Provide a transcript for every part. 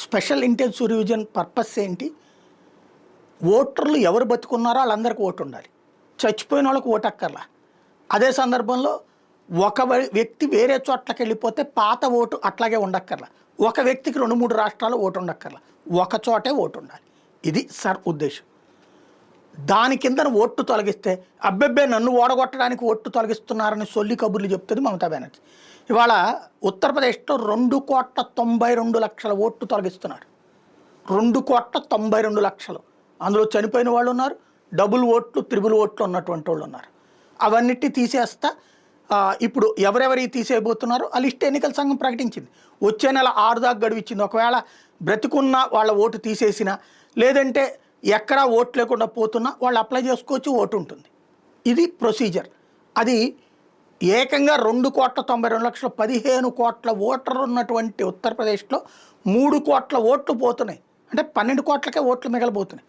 Special intensive revision purpose ఏంటి? ఓటర్లు ఎవరు బతుకున్నారో వాళ్ళందరికీ ఓటు ఉండాలి, చచ్చిపోయిన వాళ్ళకి ఓటు అక్కర్లా. అదే సందర్భంలో ఒక వ్యక్తి వేరే చోట్లకి వెళ్ళిపోతే పాత ఓటు అట్లాగే ఉండక్కర్లా. ఒక వ్యక్తికి 2-3 రాష్ట్రాలు ఓటు ఉండక్కర్లా, ఒక చోటే ఓటు ఉండాలి. ఇది సార్ ఉద్దేశం. దాని కింద ఓట్లు తొలగిస్తే అబ్బెబ్బే నన్ను ఓడగొట్టడానికి ఓట్లు తొలగిస్తున్నారని సొల్లి కబుర్లు చెప్తుంది మమతా బెనర్జీ. ఇవాళ ఉత్తరప్రదేశ్లో 2,92,00,000 ఓట్లు తొలగిస్తున్నారు. 2,92,00,000. అందులో చనిపోయిన వాళ్ళు ఉన్నారు, డబుల్ ఓట్లు, త్రిబుల్ ఓట్లు ఉన్నటువంటి వాళ్ళు ఉన్నారు. అవన్నిటి తీసేస్తా ఇప్పుడు ఎవరెవరి తీసేయబోతున్నారో ఆ లిస్ట్ ఎన్నికల సంఘం ప్రకటించింది. వచ్చే నెల 6 దాకా గడువిచ్చింది. ఒకవేళ బ్రతికున్న వాళ్ళ ఓటు తీసేసినా, లేదంటే ఎక్కడా ఓటు లేకుండా పోతున్నా వాళ్ళు అప్లై చేసుకోవచ్చు, ఓటు ఉంటుంది. ఇది ప్రొసీజర్. అది ఏకంగా 2,92,00,000 15 కోట్ల ఓటర్లు ఉన్నటువంటి ఉత్తరప్రదేశ్లో 3 కోట్ల ఓట్లు పోతున్నాయి. అంటే 12 కోట్లకే ఓట్లు మిగలబోతున్నాయి.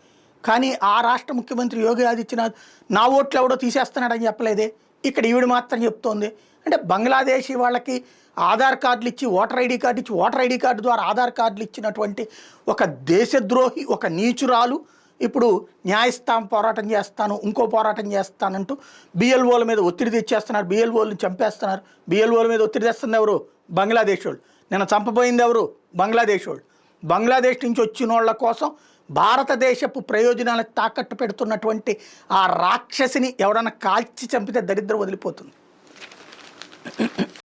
కానీ ఆ రాష్ట్ర ముఖ్యమంత్రి యోగి ఆదిత్యనాథ్ నా ఓట్లు ఎవడో తీసేస్తున్నాడని చెప్పలేదే. ఇక్కడ ఈవిడ మాత్రం చెప్తోంది. అంటే బంగ్లాదేశీ వాళ్ళకి ఆధార్ కార్డులు ఇచ్చి ఓటర్ ఐడి కార్డు ఇచ్చి, ఓటర్ ఐడి కార్డు ద్వారా ఆధార్ కార్డులు ఇచ్చినటువంటి ఒక దేశద్రోహి, ఒక నీచురాలు ఇప్పుడు న్యాయస్థానం పోరాటం చేస్తాను, ఇంకో పోరాటం చేస్తానంటూ బిఎల్ఓల మీద ఒత్తిడి తెచ్చేస్తున్నారు, బిఎల్ఓలను చంపేస్తున్నారు. బిఎల్ఓల మీద ఒత్తిడి తెస్తుంది ఎవరు? బంగ్లాదేశ్ వాళ్ళు. నిన్న చంపబోయింది ఎవరు? బంగ్లాదేశ్ వాళ్ళు. బంగ్లాదేశ్ నుంచి వచ్చిన వాళ్ళ కోసం భారతదేశపు ప్రయోజనాలకు తాకట్టు పెడుతున్నటువంటి ఆ రాక్షసిని ఎవడన్నా కాల్చి చంపితే దరిద్రం వదిలిపోతుంది.